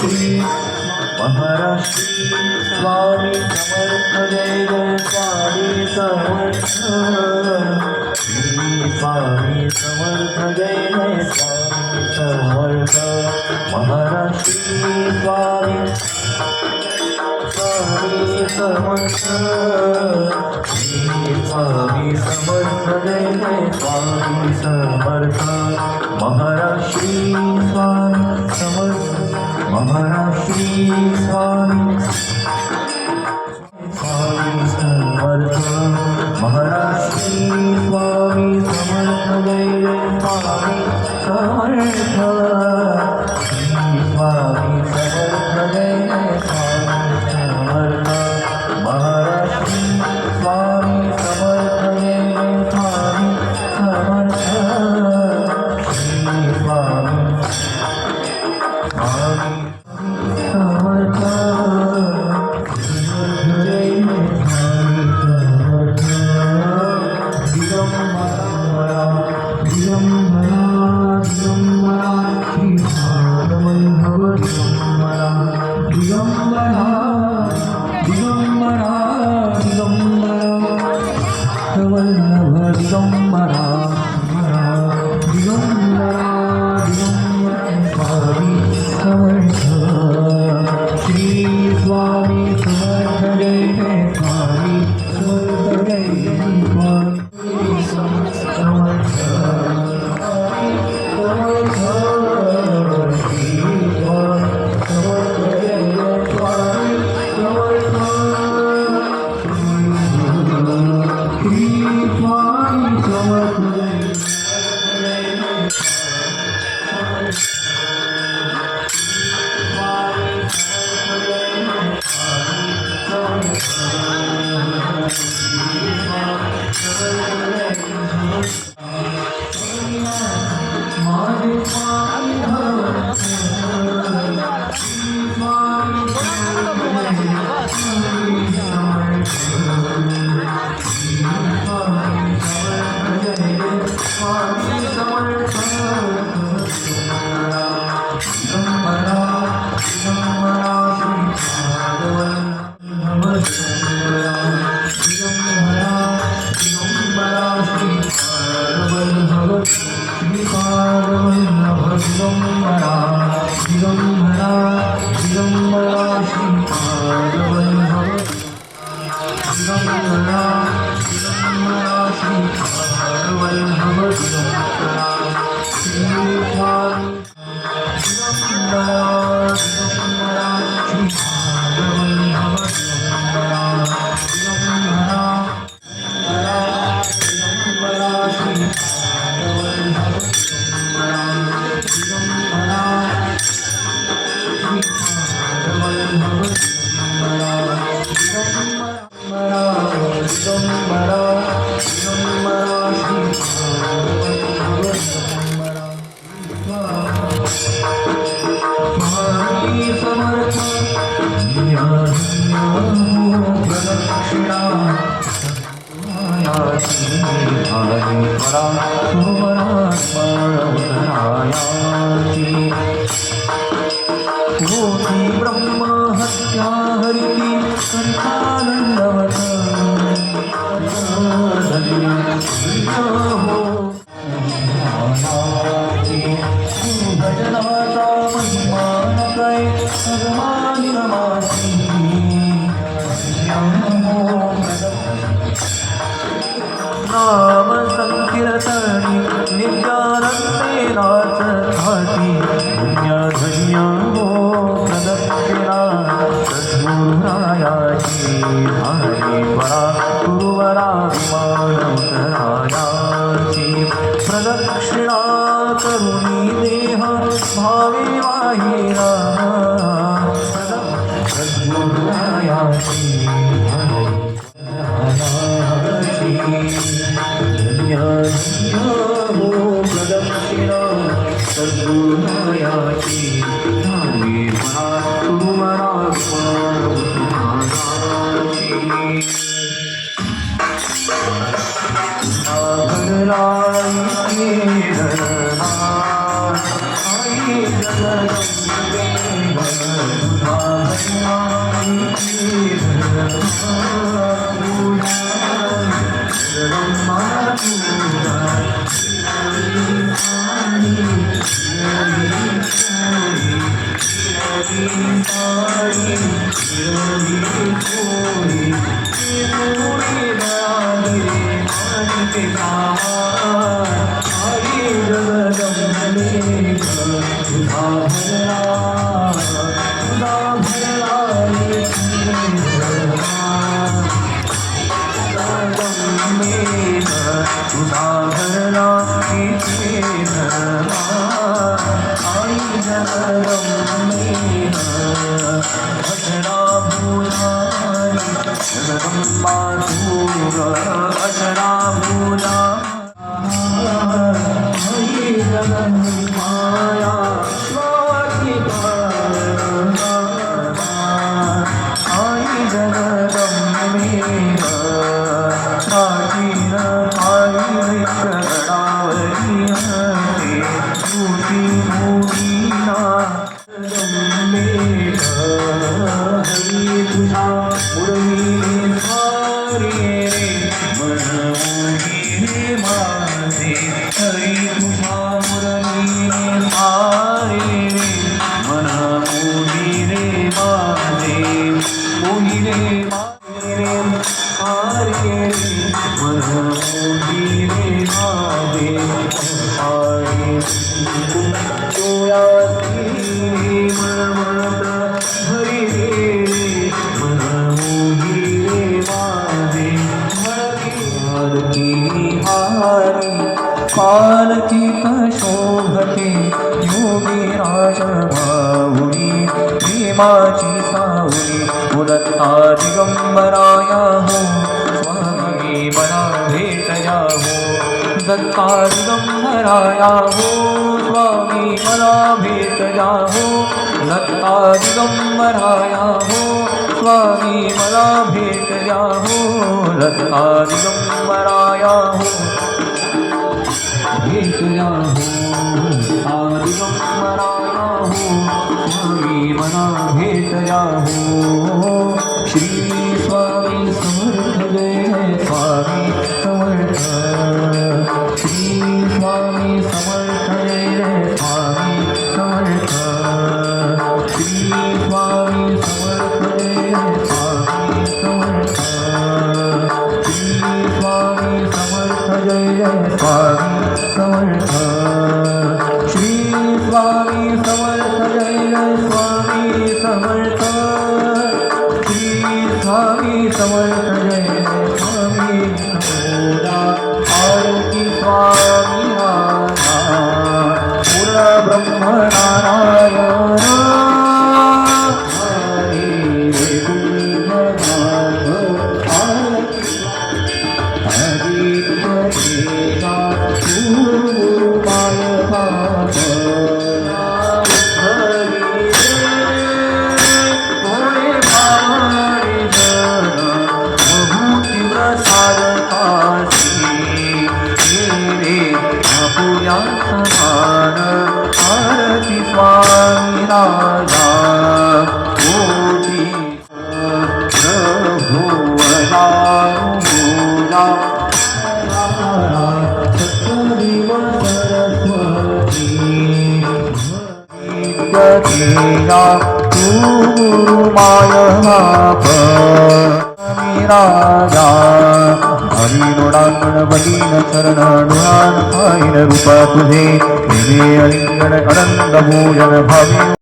महाराष्ट्री महाराष्ट्री स्वामी समर्थ जय जय स्वामी समर्थ श्री स्वामी समर्थ जय जय स्वामी समर्थ महाराष्ट्री स्वामी समर्थ श्री स्वामी समर्थ जय जय स्वामी समर्थ महाराष्ट्री स्वामी समर्थ महाराष्ट्री स्वामी समर्थ महाराष्ट्री स्वामी समर्थ जय जय स्वामी समर्थ श्री स्वामी समर्थ जय जय स्वामी समर्थ महाराष्ट्री स्वामी समर्थ जय जय स्वामी समर्थ श्री स्वामी नाम संकीर्तनी नित्यानंदे नाच घाटी धन्य धन्य हो प्रदक्षिणा सद्गुरुरायाची धारी परा गुरुवरा विमान उतरायाची प्रदक्षिणा करुणी देह भावे वाहिरा सद्गुरुरायाची प्रदक्षिणा सद्गुरुरायाची धावी तुमरा पालकीत शोभते योगी राजभाऊनी प्रेमाची सावली उदत्ता दिगंबराया हो स्वामी मला भेटया हो दत्ता दिगंबराया हो स्वामी मला भेटया हो दत्ता दिगंबराया हो स्वामी मला भेटया हो दत्ता दिगंबराया हो भेटया हो दिगंबराया हो स्वामी मला भेटया हो श्री स्वामी समर्थ जय स्वामी समर्थ श्री स्वामी समर्थ जय स्वामी समर्थ श्री स्वामी समर्थ जय स्वामी समर्थ श्री स्वामी समर्थ जय स्वामी समर्थ श्री स्वामी समर्थ जय स्वामी समर्थ श्री स्वामी समर्थ जय स्वामी आरती स्वामी पूर्ण ब्रह्म नारायण आरती स्वामी राजा कोटी प्रभुवदारूला सत्वदेव सरस्वती गतीला तू माय राजा हरिणोडांगण बलीन चरण डोळान पाहिन रूप तुझे अलिंगण अनंत भोजन भावी